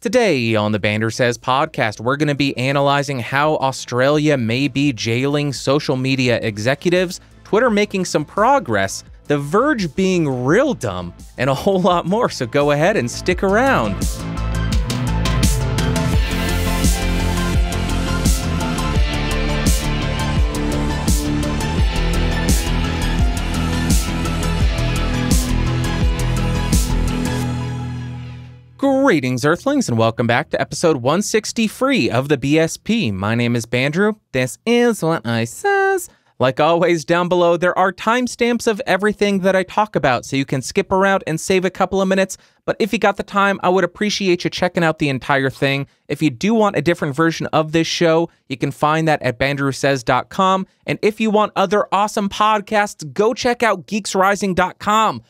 Today on the Bandrew Says podcast, we're going to be analyzing how Australia may be jailing social media executives, Twitter making some progress, the Verge being real dumb, and a whole lot more, so go ahead and stick around. Greetings, Earthlings, and welcome back to episode 163 of the BSP. My name is Bandrew. This is what I says. Like always, down below, there are timestamps of everything that I talk about, so you can skip around and save a couple of minutes. But if you got the time, I would appreciate you checking out the entire thing. If you do want a different version of this show, you can find that at bandrewsays.com. And if you want other awesome podcasts, go check out geeksrising.com.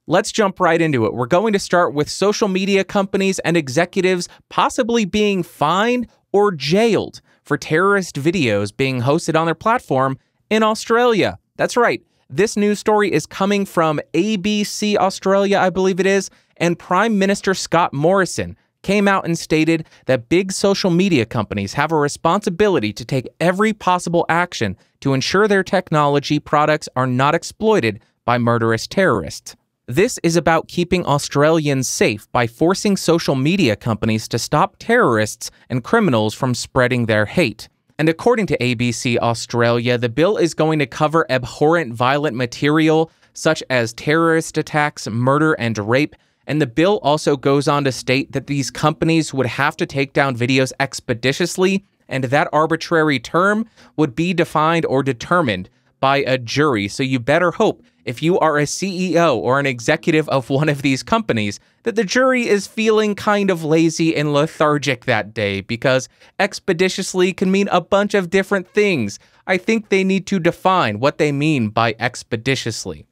Let's jump right into it. We're going to start with social media companies and executives possibly being fined or jailed for terrorist videos being hosted on their platform in Australia. That's right. This news story is coming from ABC Australia, I believe it is, and Prime Minister Scott Morrison came out and stated that big social media companies have a responsibility to take every possible action to ensure their technology products are not exploited by murderous terrorists. This is about keeping Australians safe by forcing social media companies to stop terrorists and criminals from spreading their hate. And according to ABC Australia, the bill is going to cover abhorrent violent material such as terrorist attacks, murder, and rape. And the bill also goes on to state that these companies would have to take down videos expeditiously, and that arbitrary term would be defined or determined by a jury. So you better hope, if you are a CEO or an executive of one of these companies, that the jury is feeling kind of lazy and lethargic that day, because expeditiously can mean a bunch of different things. I think they need to define what they mean by expeditiously.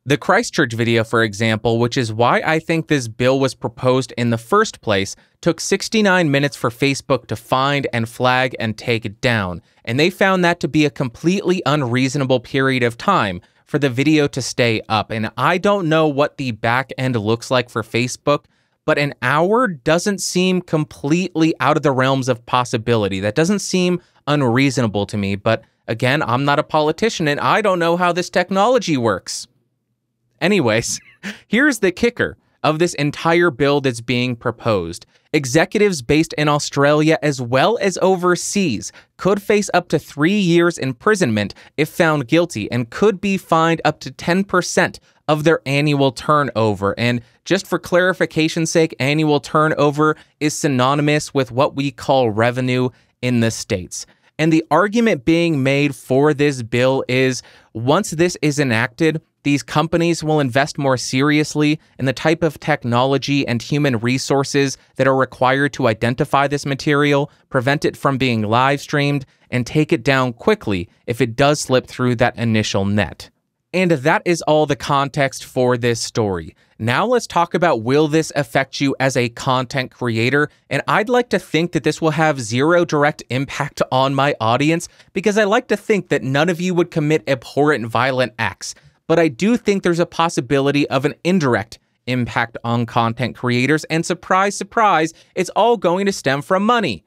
The Christchurch video, for example, which is why I think this bill was proposed in the first place, took 69 minutes for Facebook to find and flag and take it down, and they found that to be a completely unreasonable period of time for the video to stay up. And I don't know what the back end looks like for Facebook, but an hour doesn't seem completely out of the realms of possibility. That doesn't seem unreasonable to me, but again, I'm not a politician and I don't know how this technology works. Anyways, here's the kicker of this entire bill that's being proposed. Executives based in Australia as well as overseas could face up to 3 years imprisonment if found guilty and could be fined up to 10% of their annual turnover. And just for clarification's sake, annual turnover is synonymous with what we call revenue in the States. And the argument being made for this bill is once this is enacted, these companies will invest more seriously in the type of technology and human resources that are required to identify this material, prevent it from being live streamed, and take it down quickly if it does slip through that initial net. And that is all the context for this story. Now let's talk about, will this affect you as a content creator? And I'd like to think that this will have zero direct impact on my audience, because I like to think that none of you would commit abhorrent violent acts. But I do think there's a possibility of an indirect impact on content creators, and surprise, surprise, it's all going to stem from money.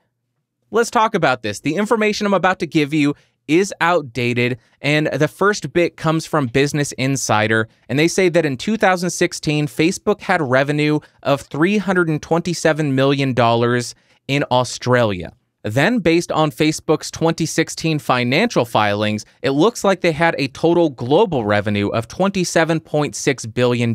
Let's talk about this. The information I'm about to give you is outdated, and the first bit comes from Business Insider, and they say that in 2016, Facebook had revenue of $327 million in Australia. Then, based on Facebook's 2016 financial filings, it looks like they had a total global revenue of $27.6 billion.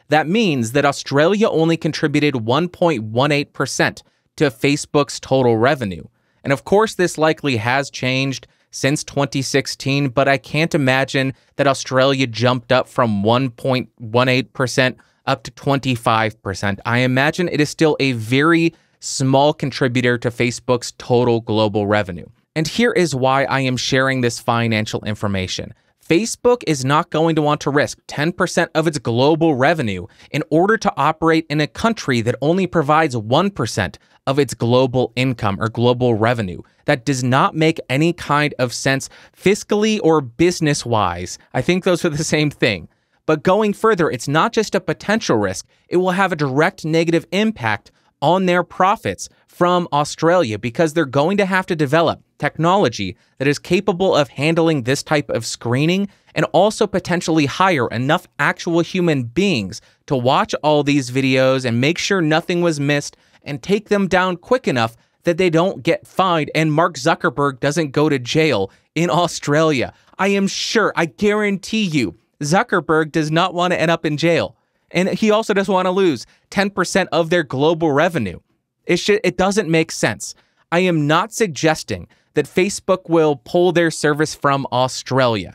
That means that Australia only contributed 1.18% to Facebook's total revenue. And of course, this likely has changed since 2016, but I can't imagine that Australia jumped up from 1.18% up to 25%. I imagine it is still a very small contributor to Facebook's total global revenue. And here is why I am sharing this financial information. Facebook is not going to want to risk 10% of its global revenue in order to operate in a country that only provides 1% of its global income or global revenue. That does not make any kind of sense fiscally or business-wise. I think those are the same thing. But going further, it's not just a potential risk. It will have a direct negative impact on their profits from Australia because they're going to have to develop technology that is capable of handling this type of screening and also potentially hire enough actual human beings to watch all these videos and make sure nothing was missed and take them down quick enough that they don't get fined and Mark Zuckerberg doesn't go to jail in Australia. I am sure, I guarantee you, Zuckerberg does not want to end up in jail. And he also doesn't want to lose 10% of their global revenue. It doesn't make sense. I am not suggesting that Facebook will pull their service from Australia.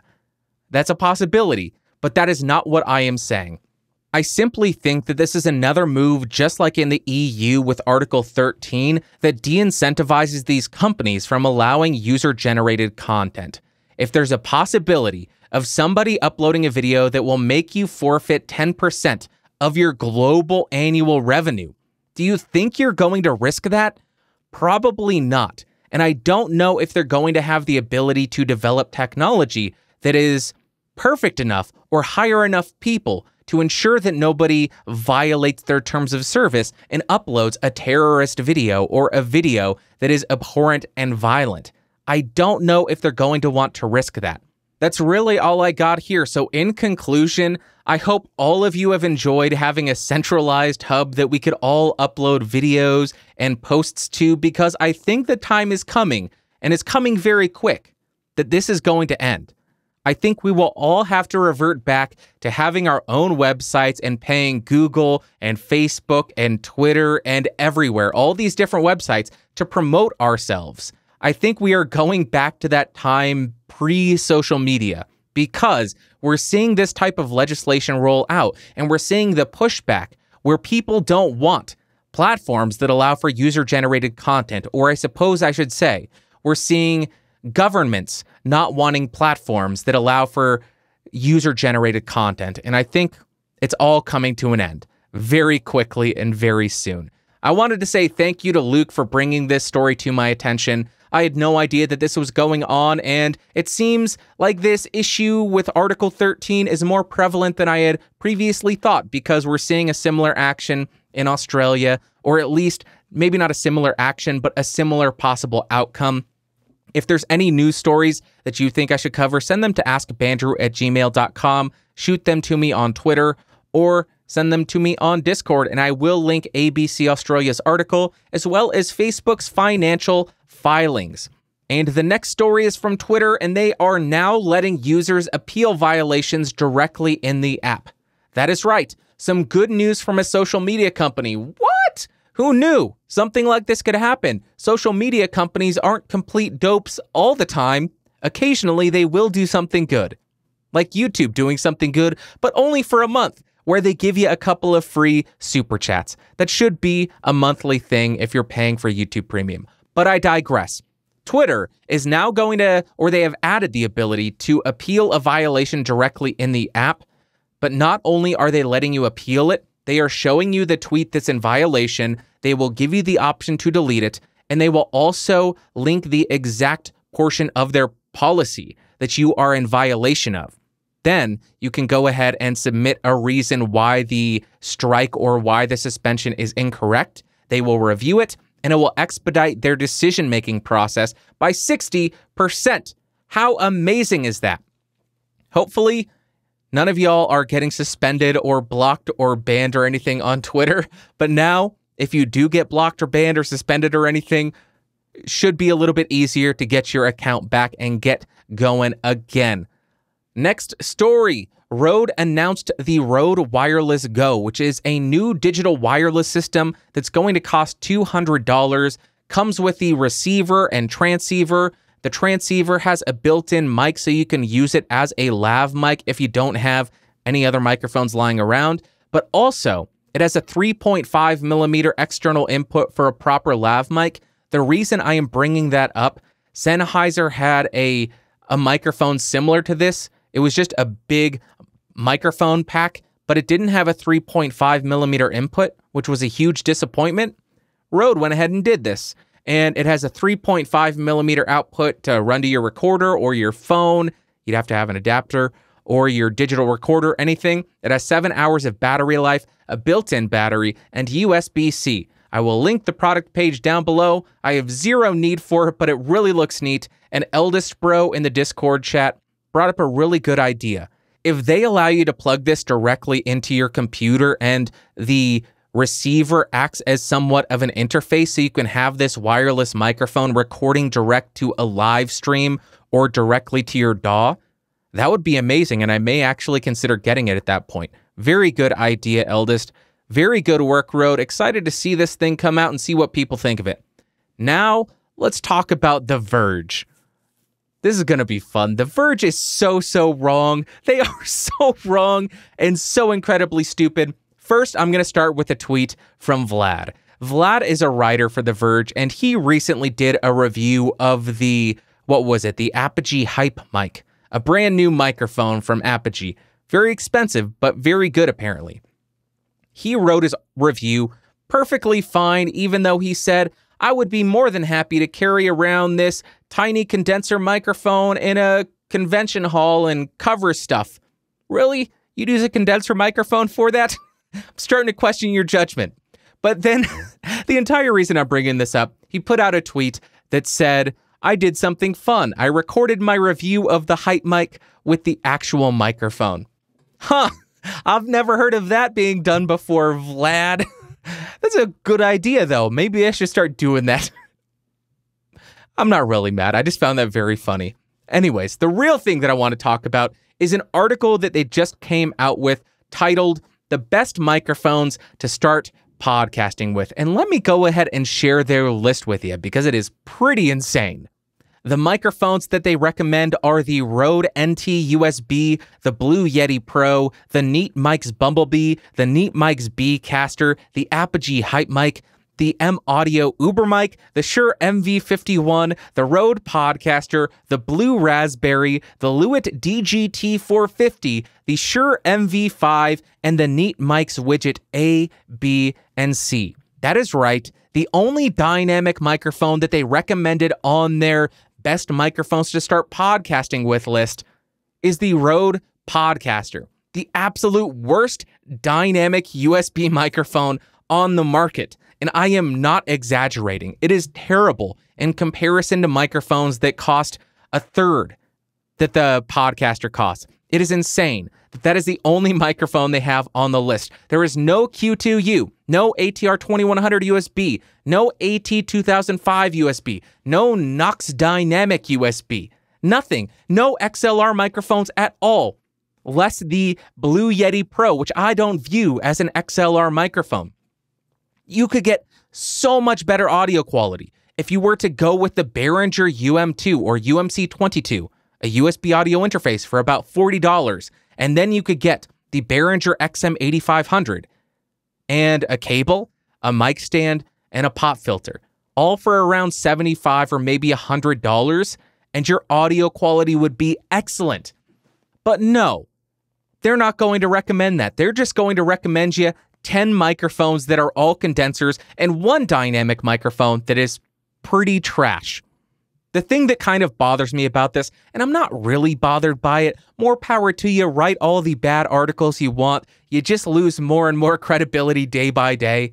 That's a possibility, but that is not what I am saying. I simply think that this is another move, just like in the EU with Article 13, that de-incentivizes these companies from allowing user-generated content. If there's a possibility of somebody uploading a video that will make you forfeit 10% of your global annual revenue, do you think you're going to risk that? Probably not. And I don't know if they're going to have the ability to develop technology that is perfect enough or hire enough people to ensure that nobody violates their terms of service and uploads a terrorist video or a video that is abhorrent and violent. I don't know if they're going to want to risk that. That's really all I got here. So in conclusion, I hope all of you have enjoyed having a centralized hub that we could all upload videos and posts to, because I think the time is coming, and it's coming very quick, that this is going to end. I think we will all have to revert back to having our own websites and paying Google and Facebook and Twitter and everywhere, all these different websites, to promote ourselves. I think we are going back to that time pre-social media because we're seeing this type of legislation roll out and we're seeing the pushback where people don't want platforms that allow for user-generated content, or I suppose I should say, we're seeing governments not wanting platforms that allow for user-generated content. And I think it's all coming to an end very quickly and very soon. I wanted to say thank you to Luke for bringing this story to my attention. I had no idea that this was going on, and it seems like this issue with Article 13 is more prevalent than I had previously thought, because we're seeing a similar action in Australia, or at least maybe not a similar action, but a similar possible outcome. If there's any news stories that you think I should cover, send them to askbandrew@gmail.com, shoot them to me on Twitter, or send them to me on Discord, and I will link ABC Australia's article, as well as Facebook's financial filings. And the next story is from Twitter, and they are now letting users appeal violations directly in the app. That is right. Some good news from a social media company. What? Who knew something like this could happen? Social media companies aren't complete dopes all the time. Occasionally, they will do something good. Like YouTube doing something good, but only for a month, where they give you a couple of free super chats. That should be a monthly thing if you're paying for YouTube Premium. But I digress. Twitter is now going to, or they have added the ability to appeal a violation directly in the app. But not only are they letting you appeal it, they are showing you the tweet that's in violation. They will give you the option to delete it, and they will also link the exact portion of their policy that you are in violation of. Then you can go ahead and submit a reason why the strike or why the suspension is incorrect. They will review it, and it will expedite their decision-making process by 60%. How amazing is that? Hopefully, none of y'all are getting suspended or blocked or banned or anything on Twitter. But now, if you do get blocked or banned or suspended or anything, it should be a little bit easier to get your account back and get going again. Next story. Rode announced the Rode Wireless Go, which is a new digital wireless system that's going to cost $200. Comes with the receiver and transceiver. The transceiver has a built-in mic, so you can use it as a lav mic if you don't have any other microphones lying around. But also, it has a 3.5 millimeter external input for a proper lav mic. The reason I am bringing that up, Sennheiser had a microphone similar to this. It was just a big microphone pack, but it didn't have a 3.5 millimeter input, which was a huge disappointment. Rode went ahead and did this, and it has a 3.5 millimeter output to run to your recorder or your phone. You'd have to have an adapter, or your digital recorder, anything. It has 7 hours of battery life, a built-in battery, and USB-C. I will link the product page down below. I have zero need for it, but it really looks neat. And Eldest Bro in the Discord chat brought up a really good idea. If they allow you to plug this directly into your computer and the receiver acts as somewhat of an interface so you can have this wireless microphone recording direct to a live stream or directly to your DAW, that would be amazing, and I may actually consider getting it at that point. Very good idea, Eldest. Very good work, Road. Excited to see this thing come out and see what people think of it. Now, let's talk about The Verge. This is going to be fun. The Verge is so wrong. They are so wrong and so incredibly stupid. First, I'm going to start with a tweet from Vlad. Vlad is a writer for The Verge, and he recently did a review of the, the Apogee Hype mic, a brand new microphone from Apogee. Very expensive, but very good apparently. He wrote his review perfectly fine, even though he said, I would be more than happy to carry around this tiny condenser microphone in a convention hall and cover stuff. Really? You'd use a condenser microphone for that? I'm starting to question your judgment. But then, the entire reason I'm bringing this up, he put out a tweet that said, I did something fun. I recorded my review of the Hype mic with the actual microphone. Huh. I've never heard of that being done before, Vlad. That's a good idea, though. Maybe I should start doing that. I'm not really mad. I just found that very funny. Anyways, the real thing that I want to talk about is an article that they just came out with titled, The Best Microphones to Start Podcasting With. And let me go ahead and share their list with you because it is pretty insane. The microphones that they recommend are the Rode NT USB, the Blue Yeti Pro, the Neat Mics Bumblebee, the Neat Mics B Caster, the Apogee Hype mic, the M Audio Uber mic, the Shure MV51, the Rode Podcaster, the Blue Raspberry, the Lewitt DGT450, the Shure MV5, and the Neat Mics widget A, B, and C. That is right. The only dynamic microphone that they recommended on their best microphones to start podcasting with list is the Rode Podcaster, the absolute worst dynamic USB microphone on the market. And I am not exaggerating. It is terrible in comparison to microphones that cost a third that the Podcaster costs. It is insane that is the only microphone they have on the list. There is no Q2U, no ATR 2100 USB, no AT2005 USB, no Nox Dynamic USB, nothing, no XLR microphones at all, less the Blue Yeti Pro, which I don't view as an XLR microphone. You could get so much better audio quality if you were to go with the Behringer UM2 or UMC22, a USB audio interface for about $40, and then you could get the Behringer XM8500 and a cable, a mic stand, and a pop filter, all for around $75 or maybe $100, and your audio quality would be excellent. But no, they're not going to recommend that. They're just going to recommend you 10 microphones that are all condensers and one dynamic microphone that is pretty trash. The thing that kind of bothers me about this, and I'm not really bothered by it, more power to you, write all the bad articles you want, you just lose more and more credibility day by day.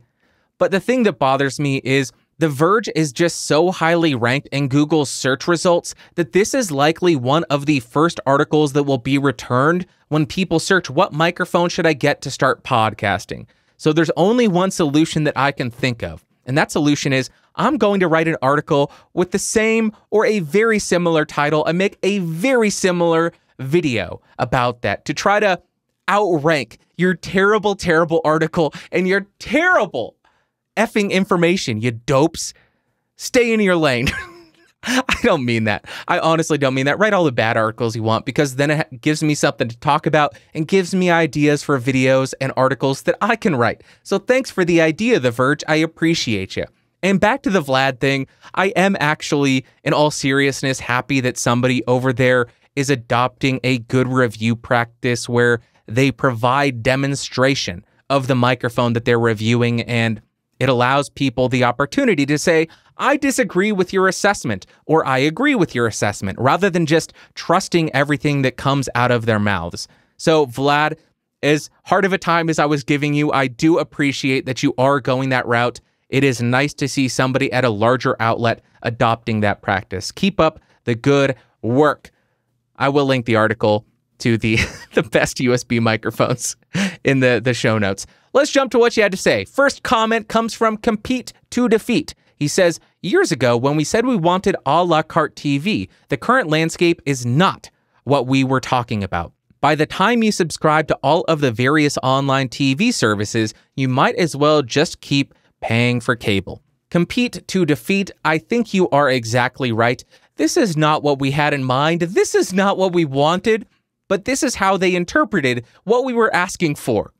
But the thing that bothers me is The Verge is just so highly ranked in Google's search results that this is likely one of the first articles that will be returned when people search what microphone should I get to start podcasting. So there's only one solution that I can think of, and that solution is I'm going to write an article with the same or a very similar title and make a very similar video about that to try to outrank your terrible, terrible article and your terrible effing information, you dopes. Stay in your lane. I don't mean that. I honestly don't mean that. Write all the bad articles you want because then it gives me something to talk about and gives me ideas for videos and articles that I can write. So thanks for the idea, The Verge. I appreciate you. And back to the Vlad thing, I am actually, in all seriousness, happy that somebody over there is adopting a good review practice where they provide demonstration of the microphone that they're reviewing, and It allows people the opportunity to say, I disagree with your assessment, or I agree with your assessment, rather than just trusting everything that comes out of their mouths. So, Vlad, as hard of a time as I was giving you, I do appreciate that you are going that route. It is nice to see somebody at a larger outlet adopting that practice. Keep up the good work. I will link the article to the best USB microphones in the show notes. Let's jump to what you had to say. First comment comes from Compete to Defeat. He says, years ago, when we said we wanted a la carte TV, the current landscape is not what we were talking about. By the time you subscribe to all of the various online TV services, you might as well just keep paying for cable. Compete to Defeat, I think you are exactly right. This is not what we had in mind. This is not what we wanted, but this is how they interpreted what we were asking for.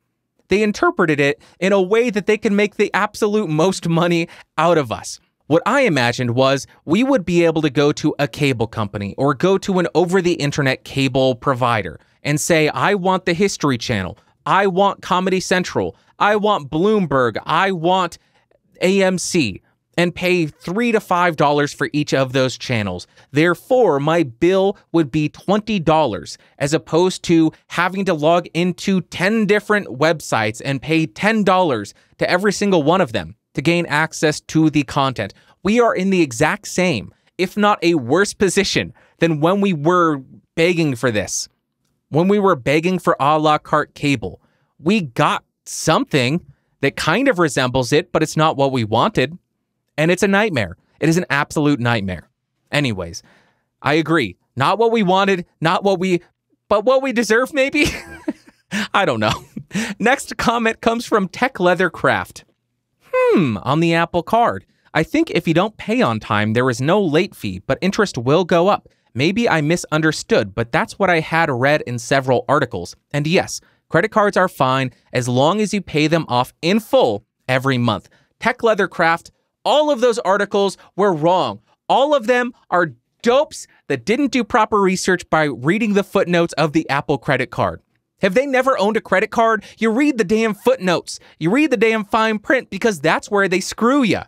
They interpreted it in a way that they can make the absolute most money out of us. What I imagined was we would be able to go to a cable company or go to an over-the-internet cable provider and say, I want the History Channel, I want Comedy Central, I want Bloomberg, I want AMC, and pay $3 to $5 for each of those channels. Therefore, my bill would be $20 as opposed to having to log into 10 different websites and pay $10 to every single one of them to gain access to the content. We are in the exact same, if not a worse position than when we were begging for this. When we were begging for a la carte cable, we got something that kind of resembles it, but it's not what we wanted. And it's a nightmare. It is an absolute nightmare. Anyways, I agree. Not what we wanted, but what we deserve, maybe? I don't know. Next comment comes from Tech Leathercraft. On the Apple Card. I think if you don't pay on time, there is no late fee, but interest will go up. Maybe I misunderstood, but that's what I had read in several articles. And yes, credit cards are fine as long as you pay them off in full every month. Tech Leathercraft, all of those articles were wrong. All of them are dopes that didn't do proper research by reading the footnotes of the Apple credit card. Have they never owned a credit card? You read the damn footnotes. You read the damn fine print because that's where they screw you.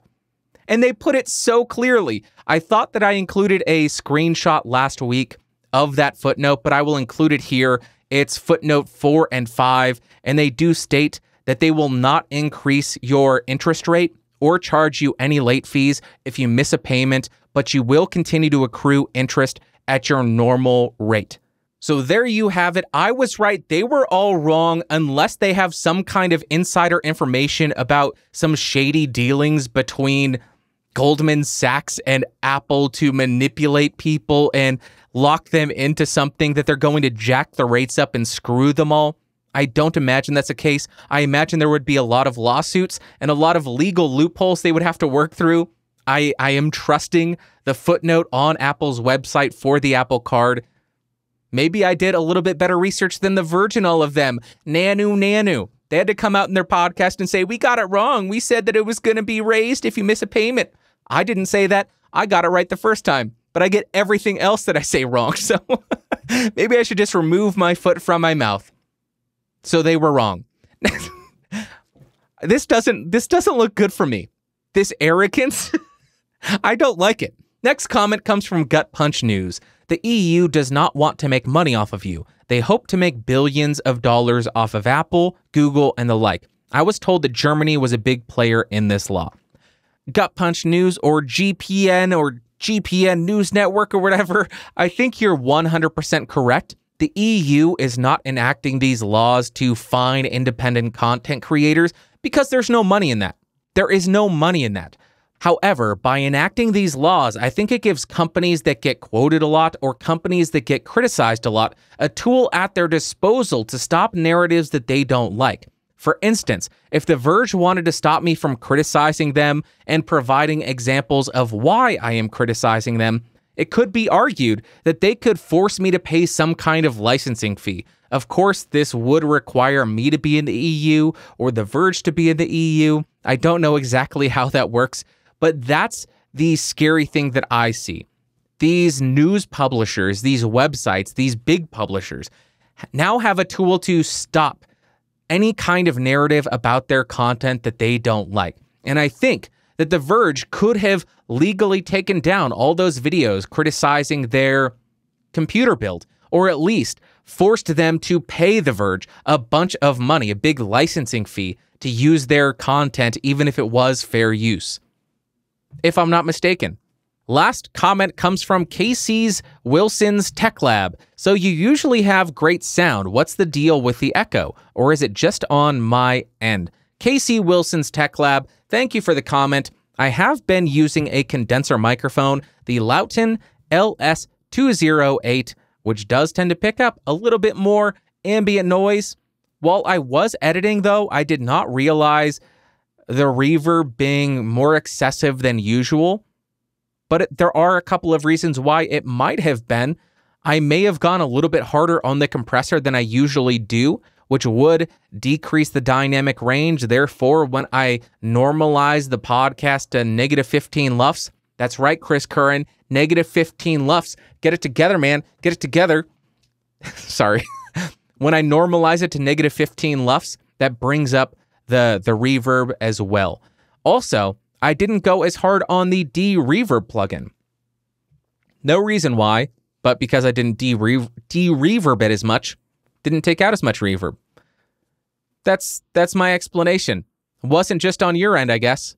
And they put it so clearly. I thought that I included a screenshot last week of that footnote, but I will include it here. It's footnote 4 and 5, and they do state that they will not increase your interest rate or charge you any late fees if you miss a payment, but you will continue to accrue interest at your normal rate. So there you have it. I was right. They were all wrong unless they have some kind of insider information about some shady dealings between Goldman Sachs and Apple to manipulate people and lock them into something that they're going to jack the rates up and screw them all. I don't imagine that's the case. I imagine there would be a lot of lawsuits and a lot of legal loopholes they would have to work through. I am trusting the footnote on Apple's website for the Apple Card. Maybe I did a little bit better research than the Verge and all of them. Nanu. They had to come out in their podcast and say, we got it wrong. We said that it was going to be raised if you miss a payment. I didn't say that. I got it right the first time, but I get everything else that I say wrong. So maybe I should just remove my foot from my mouth. So they were wrong. This doesn't look good for me. This arrogance, I don't like it. Next comment comes from Gut Punch News. The EU does not want to make money off of you. They hope to make billions of dollars off of Apple, Google, and the like. I was told that Germany was a big player in this law. Gut Punch News or GPN News Network or whatever, I think you're 100% correct. The EU is not enacting these laws to fine independent content creators because there's no money in that. There is no money in that. However, by enacting these laws, I think it gives companies that get quoted a lot or companies that get criticized a lot a tool at their disposal to stop narratives that they don't like. For instance, if The Verge wanted to stop me from criticizing them and providing examples of why I am criticizing them, it could be argued that they could force me to pay some kind of licensing fee. Of course, this would require me to be in the EU or The Verge to be in the EU. I don't know exactly how that works, but that's the scary thing that I see. These news publishers, these websites, these big publishers now have a tool to stop any kind of narrative about their content that they don't like. And I think that The Verge could have legally taken down all those videos criticizing their computer build, or at least forced them to pay The Verge a bunch of money, a big licensing fee, to use their content, even if it was fair use. If I'm not mistaken. Last comment comes from Casey's Wilson's Tech Lab. So you usually have great sound. What's the deal with the echo? Or is it just on my end? Casey Wilson's Tech Lab, thank you for the comment. I have been using a condenser microphone, the Lauten LS208, which does tend to pick up a little bit more ambient noise. While I was editing, though, I did not realize the reverb being more excessive than usual. But there are a couple of reasons why it might have been. I may have gone a little bit harder on the compressor than I usually do, which would decrease the dynamic range. Therefore, when I normalize the podcast to -15 lufs, that's right, Chris Curran, -15 lufs. Get it together, man. Get it together. Sorry. When I normalize it to -15 lufs, that brings up the reverb as well. Also, I didn't go as hard on the de-reverb plugin. No reason why, but because I didn't de-reverb it as much, didn't take out as much reverb. That's my explanation. Wasn't just on your end, I guess.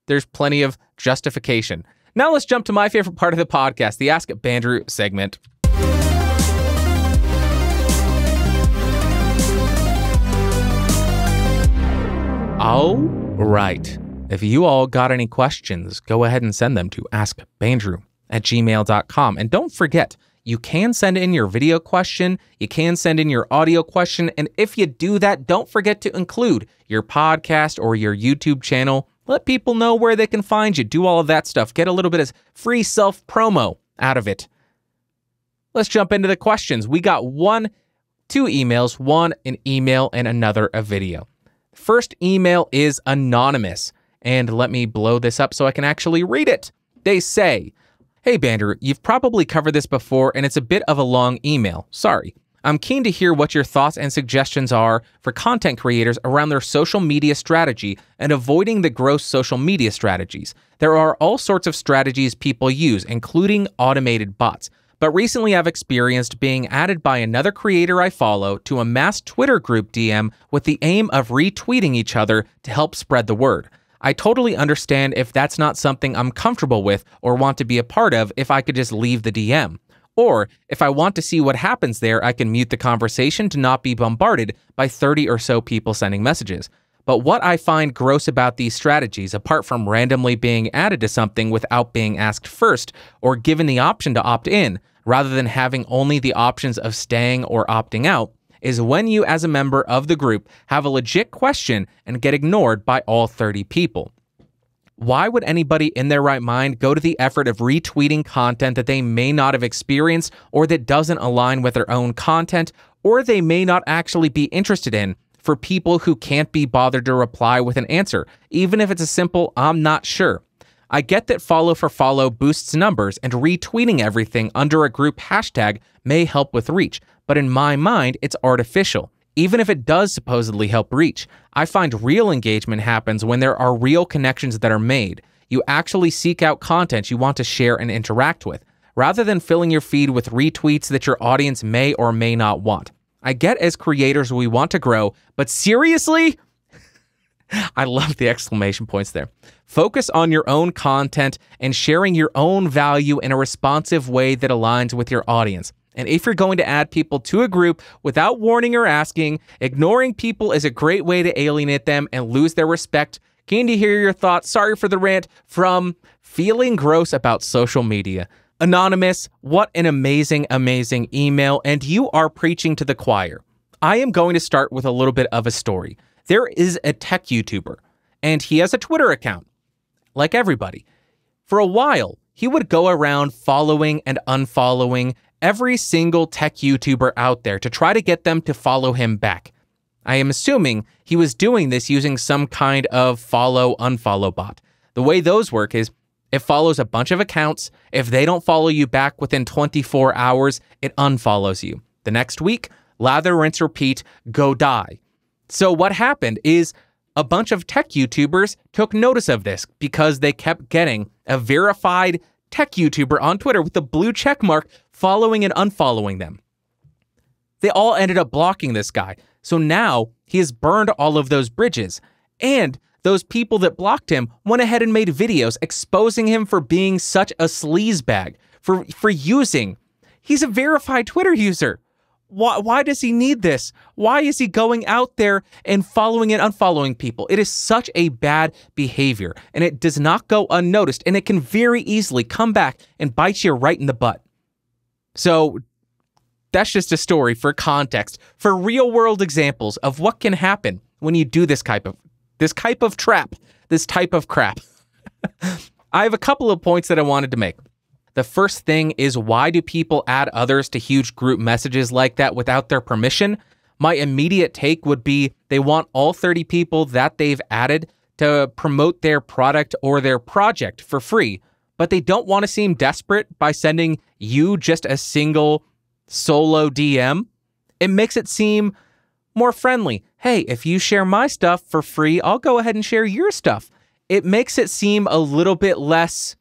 There's plenty of justification. Now let's jump to my favorite part of the podcast, the Ask Bandrew segment. All right. If you all got any questions, go ahead and send them to askbandrew@gmail.com. And don't forget, you can send in your video question, you can send in your audio question, and if you do that, don't forget to include your podcast or your YouTube channel. Let people know where they can find you. Do all of that stuff. Get a little bit of free self-promo out of it. Let's jump into the questions. We got two emails, one an email and another a video. First email is anonymous. And let me blow this up so I can actually read it. They say, "Hey Bandrew, you've probably covered this before and it's a bit of a long email. Sorry. I'm keen to hear what your thoughts and suggestions are for content creators around their social media strategy and avoiding the gross social media strategies. There are all sorts of strategies people use, including automated bots. But recently I've experienced being added by another creator I follow to a mass Twitter group DM with the aim of retweeting each other to help spread the word. I totally understand if that's not something I'm comfortable with or want to be a part of if I could just leave the DM. Or if I want to see what happens there, I can mute the conversation to not be bombarded by 30 or so people sending messages. But what I find gross about these strategies, apart from randomly being added to something without being asked first or given the option to opt in, rather than having only the options of staying or opting out, is when you as a member of the group have a legit question and get ignored by all 30 people. Why would anybody in their right mind go to the effort of retweeting content that they may not have experienced or that doesn't align with their own content or they may not actually be interested in for people who can't be bothered to reply with an answer, even if it's a simple "I'm not sure"? I get that follow for follow boosts numbers and retweeting everything under a group hashtag may help with reach, but in my mind, it's artificial. Even if it does supposedly help reach, I find real engagement happens when there are real connections that are made. You actually seek out content you want to share and interact with, rather than filling your feed with retweets that your audience may or may not want. I get as creators we want to grow, but seriously? I love the exclamation points there. Focus on your own content and sharing your own value in a responsive way that aligns with your audience. And if you're going to add people to a group without warning or asking, ignoring people is a great way to alienate them and lose their respect. Keen to hear your thoughts. Sorry for the rant from Feeling Gross About Social Media. Anonymous, what an amazing, amazing email. And you are preaching to the choir. I am going to start with a little bit of a story. There is a tech YouTuber, and he has a Twitter account, like everybody. For a while, he would go around following and unfollowing every single tech YouTuber out there to try to get them to follow him back. I am assuming he was doing this using some kind of follow-unfollow bot. The way those work is it follows a bunch of accounts. If they don't follow you back within 24 hours, it unfollows you. The next week, lather, rinse, repeat, go die. So what happened is a bunch of tech YouTubers took notice of this because they kept getting a verified tech YouTuber on Twitter with the blue check mark following and unfollowing them. They all ended up blocking this guy. So now he has burned all of those bridges. And those people that blocked him went ahead and made videos exposing him for being such a sleazebag, for using. He's a verified Twitter user. Why does he need this? Why is he going out there and following and unfollowing people? It is such a bad behavior, and it does not go unnoticed, and it can very easily come back and bite you right in the butt. So that's just a story for context, for real-world examples of what can happen when you do this type of trap, this type of crap. I have a couple of points that I wanted to make. The first thing is, why do people add others to huge group messages like that without their permission? My immediate take would be they want all 30 people that they've added to promote their product or their project for free, but they don't want to seem desperate by sending you just a single solo DM. It makes it seem more friendly. Hey, if you share my stuff for free, I'll go ahead and share your stuff. It makes it seem a little bit less.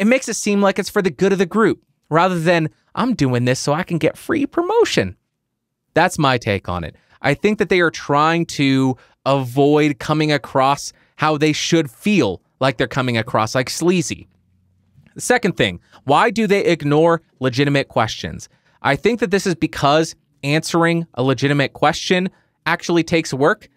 It makes it seem like it's for the good of the group, rather than I'm doing this so I can get free promotion. That's my take on it. I think that they are trying to avoid coming across how they should feel like they're coming across, like sleazy. The second thing, why do they ignore legitimate questions? I think that this is because answering a legitimate question actually takes work,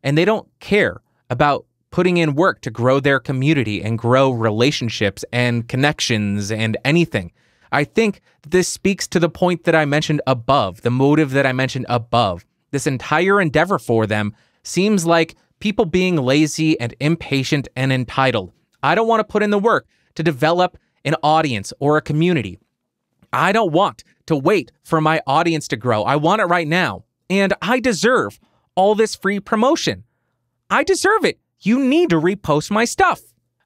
and they don't care about putting in work to grow their community and grow relationships and connections and anything. I think this speaks to the point that I mentioned above, the motive that I mentioned above. This entire endeavor for them seems like people being lazy and impatient and entitled. I don't want to put in the work to develop an audience or a community. I don't want to wait for my audience to grow. I want it right now. And I deserve all this free promotion. I deserve it. You need to repost my stuff.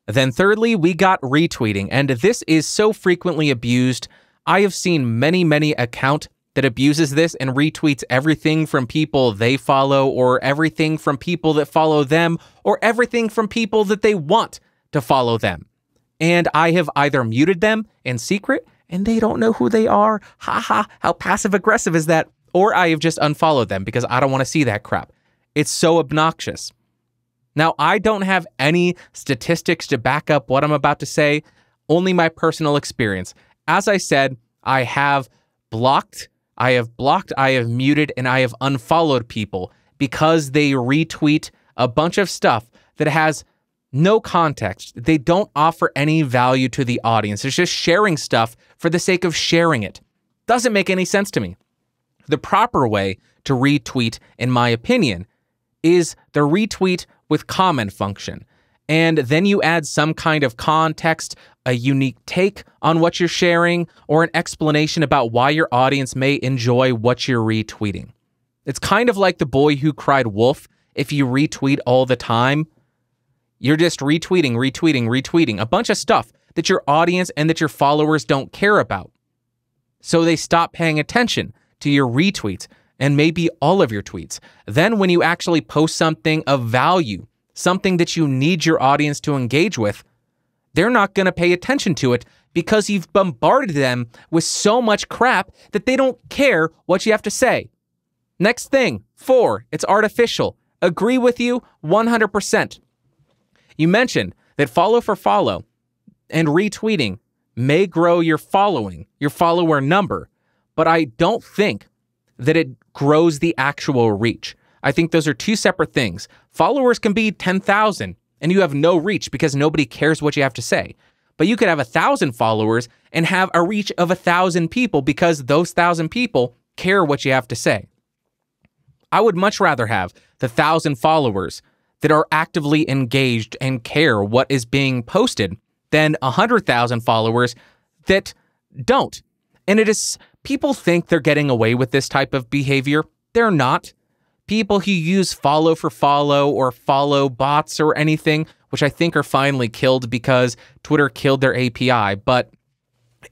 Then thirdly, we got retweeting, and this is so frequently abused. I have seen many account that abuses this and retweets everything from people they follow, or everything from people that follow them, or everything from people that they want to follow them. And I have either muted them in secret and they don't know who they are. How passive aggressive is that? Or I have just unfollowed them because I don't want to see that crap. It's so obnoxious. Now, I don't have any statistics to back up what I'm about to say, only my personal experience. As I said, I have blocked, I have muted, and I have unfollowed people because they retweet a bunch of stuff that has no context. They don't offer any value to the audience. It's just sharing stuff for the sake of sharing it. Doesn't make any sense to me. The proper way to retweet, in my opinion, is the retweet with comment function. And then you add some kind of context, a unique take on what you're sharing, or an explanation about why your audience may enjoy what you're retweeting. It's kind of like the boy who cried wolf. If you retweet all the time, you're just retweeting a bunch of stuff that your audience and that your followers don't care about. So they stop paying attention to your retweets and maybe all of your tweets. Then when you actually post something of value, something that you need your audience to engage with, they're not going to pay attention to it because you've bombarded them with so much crap that they don't care what you have to say. Next thing, 4, it's artificial. Agree with you 100%. You mentioned that follow for follow and retweeting may grow your following, your follower number, but I don't think that it grows the actual reach. I think those are two separate things. Followers can be 10,000 and you have no reach because nobody cares what you have to say. But you could have 1,000 followers and have a reach of 1,000 people because those 1,000 people care what you have to say. I would much rather have the 1,000 followers that are actively engaged and care what is being posted than 100,000 followers that don't. And it is, people think they're getting away with this type of behavior. They're not. People who use follow for follow or follow bots or anything, which I think are finally killed because Twitter killed their API. But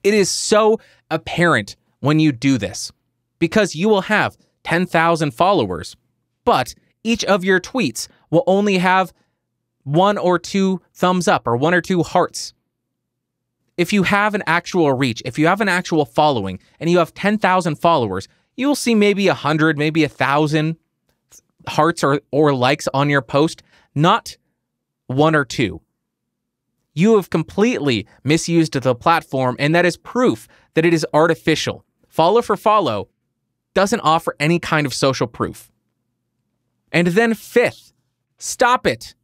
it is so apparent when you do this because you will have 10,000 followers, but each of your tweets will only have 1 or 2 thumbs up or 1 or 2 hearts. If you have an actual reach, if you have an actual following, and you have 10,000 followers, you'll see maybe 100, maybe 1,000 hearts or likes on your post, not 1 or 2. You have completely misused the platform, and that is proof that it is artificial. Follow for follow doesn't offer any kind of social proof. And then 5th, stop it.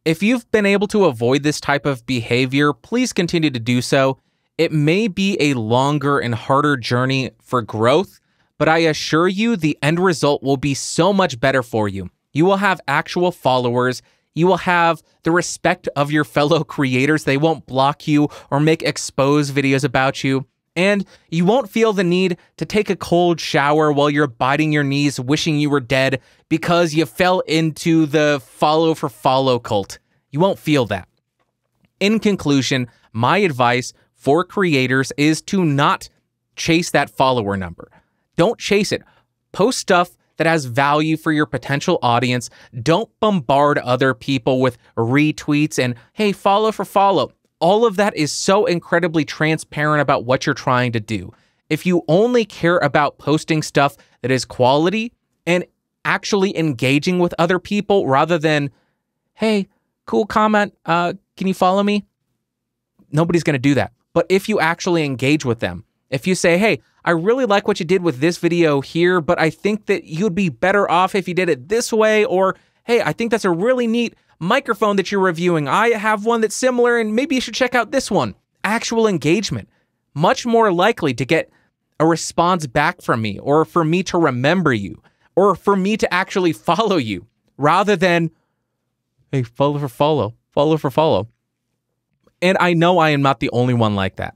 If you've been able to avoid this type of behavior, please continue to do so. It may be a longer and harder journey for growth, but I assure you the end result will be so much better for you. You will have actual followers. You will have the respect of your fellow creators. They won't block you or make exposed videos about you. And you won't feel the need to take a cold shower while you're biting your knees wishing you were dead because you fell into the follow for follow cult. You won't feel that. In conclusion, my advice for creators is to not chase that follower number. Don't chase it. Post stuff that has value for your potential audience. Don't bombard other people with retweets and, hey, follow for follow. All of that is so incredibly transparent about what you're trying to do. If you only care about posting stuff that is quality and actually engaging with other people rather than, hey, cool comment, can you follow me? Nobody's going to do that. But if you actually engage with them, if you say, hey, I really like what you did with this video here, but I think that you'd be better off if you did it this way, or, hey, I think that's a really neat microphone that you're reviewing. I have one that's similar and maybe you should check out this one. Actual engagement. Much more likely to get a response back from me, or for me to remember you, or for me to actually follow you, rather than, hey, follow for follow, follow for follow. And I know I am not the only one like that.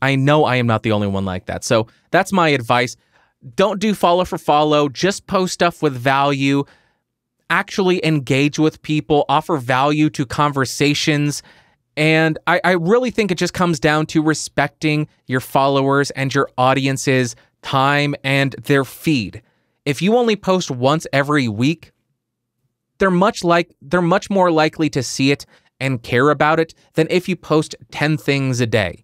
I know I am not the only one like that. So that's my advice. Don't do follow for follow. Just post stuff with value. Actually engage with people, offer value to conversations. And I really think it just comes down to respecting your followers and your audience's time and their feed. If you only post once every week, they're much more likely to see it and care about it than if you post 10 things a day.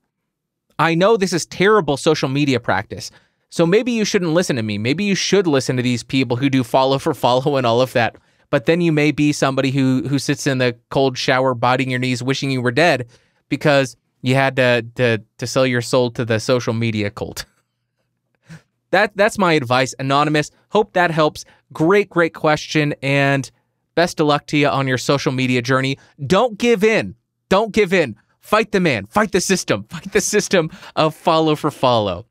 I know this is terrible social media practice, so maybe you shouldn't listen to me. Maybe you should listen to these people who do follow for follow and all of that. But then you may be somebody who sits in the cold shower, biting your knees, wishing you were dead because you had to sell your soul to the social media cult. That's my advice, Anonymous. Hope that helps. Great question, and best of luck to you on your social media journey. Don't give in. Don't give in. Fight the man. Fight the system. Fight the system of follow for follow.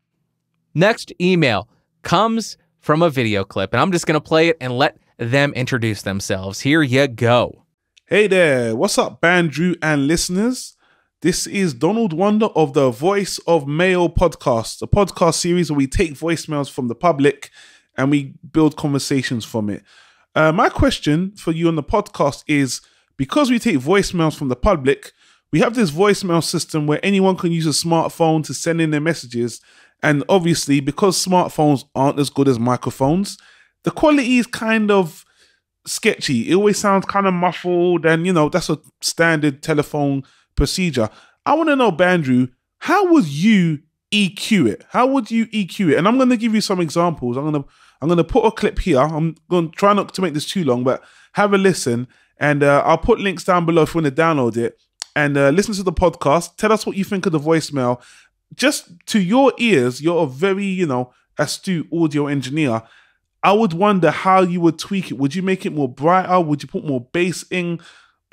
Next email comes from a video clip, and I'm just going to play it and let them introduce themselves. Here you go. Hey there, what's up, Bandrew and listeners? This is Donald Wonder of the Voice of Mail podcast, a podcast series where we take voicemails from the public and we build conversations from it. My question for you on the podcast is, because we take voicemails from the public, we have this voicemail system where anyone can use a smartphone to send in their messages. And obviously, because smartphones aren't as good as microphones, the quality is kind of sketchy. It always sounds kind of muffled, and, you know, that's a standard telephone procedure. I want to know, Bandrew, how would you EQ it? How would you EQ it? And I'm going to give you some examples. I'm going to put a clip here. I'm going to try not to make this too long, but have a listen. And I'll put links down below if you want to download it. And listen to the podcast. Tell us what you think of the voicemail. Just to your ears, you're a very, astute audio engineer. I would wonder how you would tweak it. Would you make it more brighter? Would you put more bass in?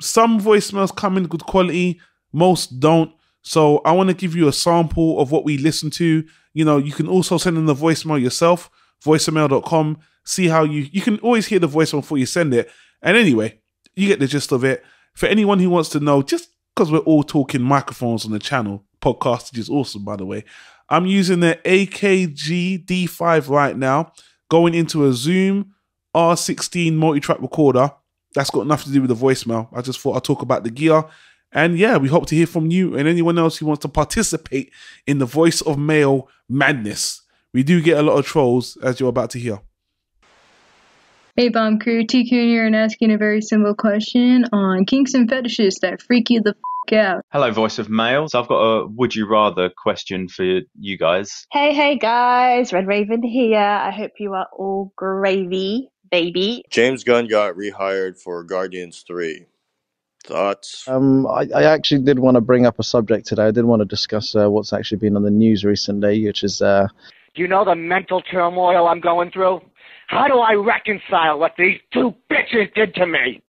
Some voicemails come in good quality. Most don't. So I want to give you a sample of what we listen to. You can also send in the voicemail yourself, voicemail.com. See how you can always hear the voicemail before you send it. And anyway, you get the gist of it. For anyone who wants to know, just because we're all talking microphones on the channel, podcasting is awesome, by the way. I'm using the AKG D5 right now, going into a Zoom R16 multi-track recorder. That's got nothing to do with the voicemail. I just thought I'd talk about the gear. And yeah, we hope to hear from you and anyone else who wants to participate in the Voice of Mail madness. We do get a lot of trolls, as you're about to hear. Hey Bomb Crew, TQ here and asking a very simple question on kinks and fetishes that freak you the f*** out. Hello, voice of male. So I've got a would you rather question for you guys. Hey guys, Red Raven here. I hope you are all gravy, baby. James Gunn got rehired for Guardians 3. Thoughts? I actually did want to bring up a subject today. I did want to discuss what's actually been on the news recently, which is... Do you know the mental turmoil I'm going through? How do I reconcile what these two bitches did to me?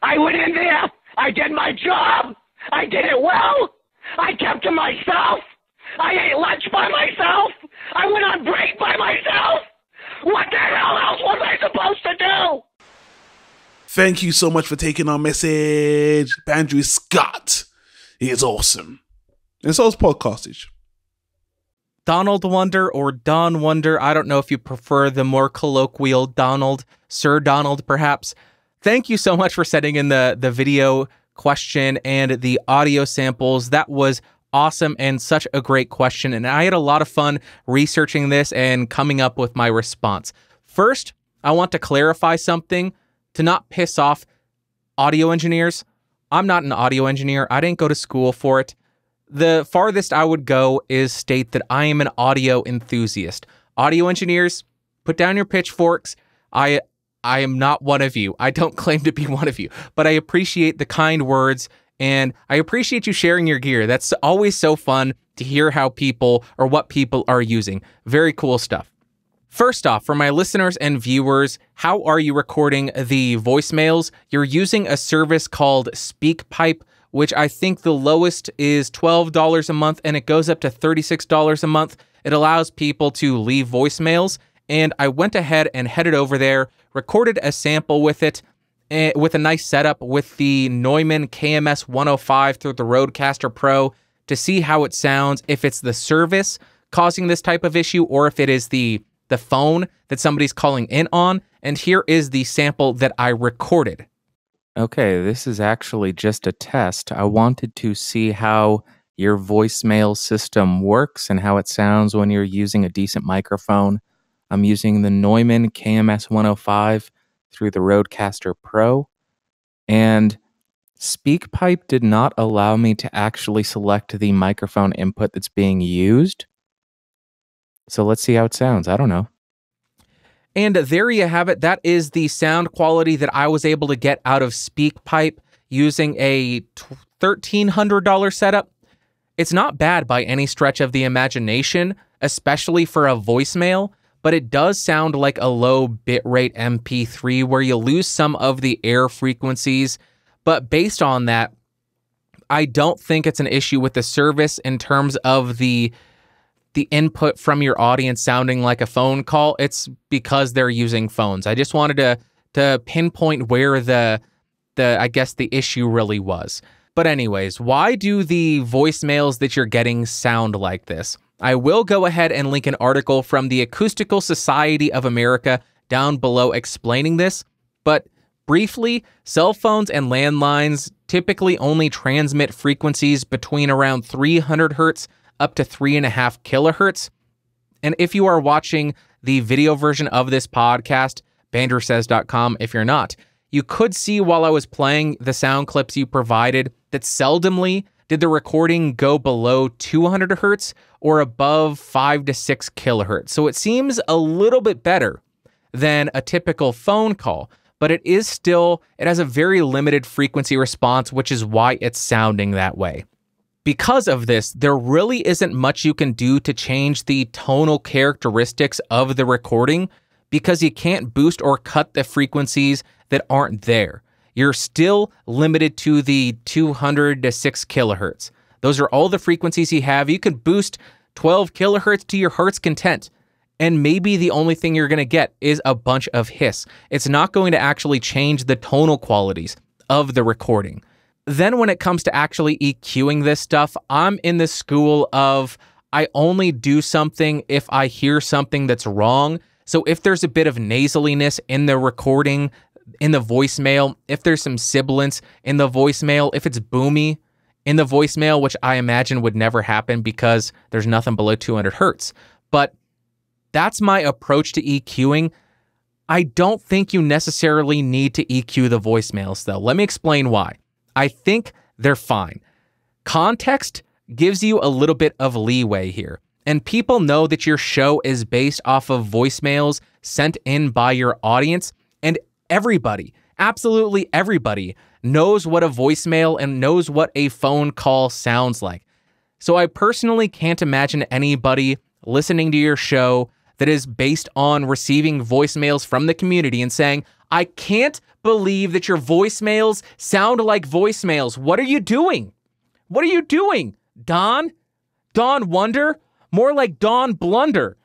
I went in there, I did my job, I did it well, I kept to myself, I ate lunch by myself, I went on break by myself. What the hell else was I supposed to do? Thank you so much for taking our message. Bandrew Scott. He is awesome. And so is Podcastage. Donald Wonder or Don Wonder. I don't know if you prefer the more colloquial Donald, Sir Donald, perhaps. Thank you so much for sending in the video question and the audio samples. That was awesome and such a great question. And I had a lot of fun researching this and coming up with my response. First, I want to clarify something to not piss off audio engineers. I'm not an audio engineer. I didn't go to school for it. The farthest I would go is state that I am an audio enthusiast. Audio engineers, put down your pitchforks. I am not one of you. I don't claim to be one of you, but I appreciate the kind words and I appreciate you sharing your gear. That's always so fun to hear how people or what people are using. Very cool stuff. First off, for my listeners and viewers, how are you recording the voicemails? You're using a service called SpeakPipe, which I think the lowest is $12 a month and it goes up to $36 a month. It allows people to leave voicemails, and I went ahead and headed over there, recorded a sample with it, with a nice setup with the Neumann KMS 105 through the Rodecaster Pro to see how it sounds, if it's the service causing this type of issue or if it is the phone that somebody's calling in on. And here is the sample that I recorded. Okay, this is actually just a test. I wanted to see how your voicemail system works and how it sounds when you're using a decent microphone. I'm using the Neumann KMS 105 through the Rodecaster Pro, and SpeakPipe did not allow me to actually select the microphone input that's being used. So let's see how it sounds. I don't know. And there you have it. That is the sound quality that I was able to get out of SpeakPipe using a $1,300 setup. It's not bad by any stretch of the imagination, especially for a voicemail, but it does sound like a low bitrate MP3 where you lose some of the air frequencies. But based on that, I don't think it's an issue with the service in terms of the input from your audience sounding like a phone call. It's because they're using phones. I just wanted to pinpoint where the I guess the issue really was. But anyways, why do the voicemails that you're getting sound like this? I will go ahead and link an article from the Acoustical Society of America down below explaining this, but briefly, cell phones and landlines typically only transmit frequencies between around 300 hertz up to 3.5 kilohertz. And if you are watching the video version of this podcast, bandrewsays.com, if you're not, you could see while I was playing the sound clips you provided that seldomly did the recording go below 200 hertz or above 5 to 6 kilohertz. So it seems a little bit better than a typical phone call, but it has a very limited frequency response, which is why it's sounding that way. Because of this, there really isn't much you can do to change the tonal characteristics of the recording because you can't boost or cut the frequencies that aren't there. You're still limited to the 200 to 6 kilohertz. Those are all the frequencies you have. You could boost 12 kilohertz to your heart's content, and maybe the only thing you're going to get is a bunch of hiss. It's not going to actually change the tonal qualities of the recording. Then when it comes to actually EQing this stuff, I'm in the school of I only do something if I hear something that's wrong. So if there's a bit of nasaliness in the recording, in the voicemail, if there's some sibilance in the voicemail, if it's boomy in the voicemail, which I imagine would never happen because there's nothing below 200 hertz. But that's my approach to EQing. I don't think you necessarily need to EQ the voicemails, though. Let me explain why. I think they're fine. Context gives you a little bit of leeway here, and people know that your show is based off of voicemails sent in by your audience, and everybody, absolutely everybody, knows what a voicemail and knows what a phone call sounds like. So I personally can't imagine anybody listening to your show that is based on receiving voicemails from the community and saying, I can't believe that your voicemails sound like voicemails. What are you doing? What are you doing? Don? Don Wonder? More like Don Blunder.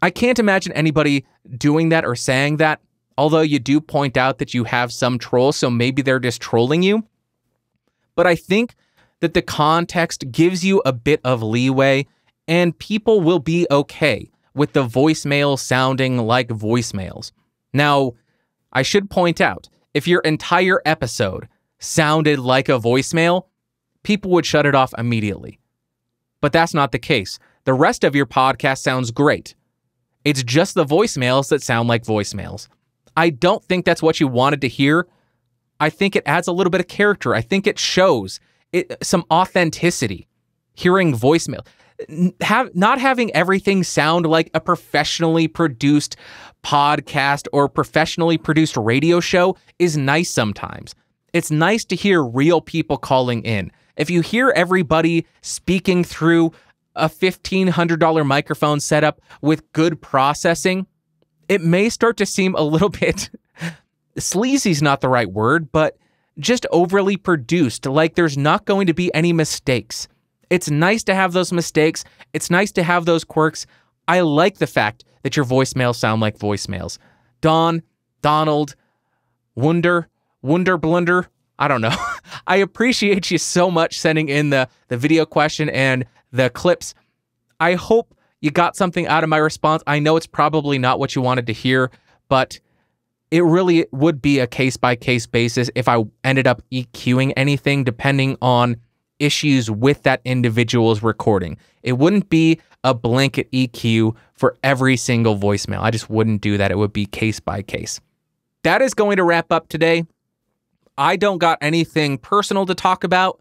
I can't imagine anybody doing that or saying that, although you do point out that you have some trolls, so maybe they're just trolling you. But I think that the context gives you a bit of leeway, and people will be okay with the voicemail sounding like voicemails. Now, I should point out, if your entire episode sounded like a voicemail, people would shut it off immediately. But that's not the case. The rest of your podcast sounds great. It's just the voicemails that sound like voicemails. I don't think that's what you wanted to hear. I think it adds a little bit of character. I think it shows some authenticity. Hearing voicemail. Not having everything sound like a professionally produced podcast or professionally produced radio show is nice sometimes. It's nice to hear real people calling in. If you hear everybody speaking through a $1,500 microphone setup with good processing, it may start to seem a little bit, sleazy is not the right word, but just overly produced, like there's not going to be any mistakes. It's nice to have those mistakes. It's nice to have those quirks. I like the fact that your voicemails sound like voicemails. Don, Donald, Wonder, Blunder, I don't know. I appreciate you so much sending in the video question and the clips. I hope you got something out of my response. I know it's probably not what you wanted to hear, but it really would be a case-by-case basis if I ended up EQing anything depending on issues with that individual's recording. It wouldn't be a blanket EQ for every single voicemail. I just wouldn't do that. It would be case-by-case. That is going to wrap up today. I don't got anything personal to talk about.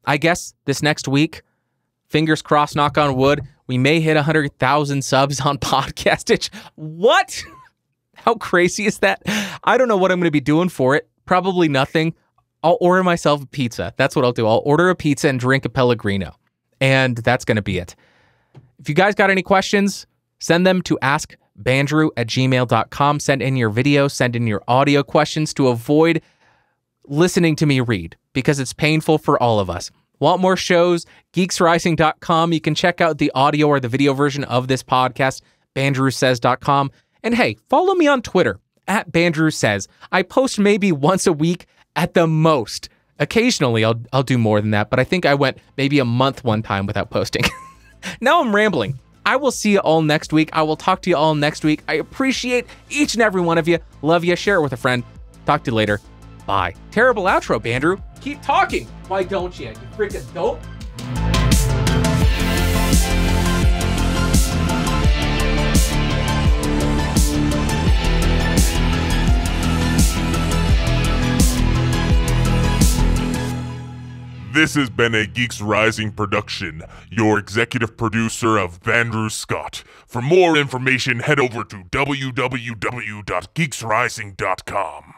I guess this next week, fingers crossed, knock on wood, we may hit 100,000 subs on Podcastage. What? How crazy is that? I don't know what I'm going to be doing for it. Probably nothing. I'll order myself a pizza. That's what I'll do. I'll order a pizza and drink a Pellegrino. And that's going to be it. If you guys got any questions, send them to askbandrew@gmail.com. Send in your video, send in your audio questions to avoid listening to me read, because it's painful for all of us. Want more shows? geeksrising.com. You can check out the audio or the video version of this podcast, bandrewsays.com. And hey, follow me on Twitter, @bandrewsays. I post maybe once a week at the most. Occasionally, I'll do more than that, but I think I went maybe a month one time without posting. Now I'm rambling. I will see you all next week. I will talk to you all next week. I appreciate each and every one of you. Love you. Share it with a friend. Talk to you later. Bye. Terrible outro, Bandrew. Keep talking. Why don't you? You freaking dope. This has been a Geeks Rising production. Your executive producer of Bandrew Scott. For more information, head over to www.geeksrising.com.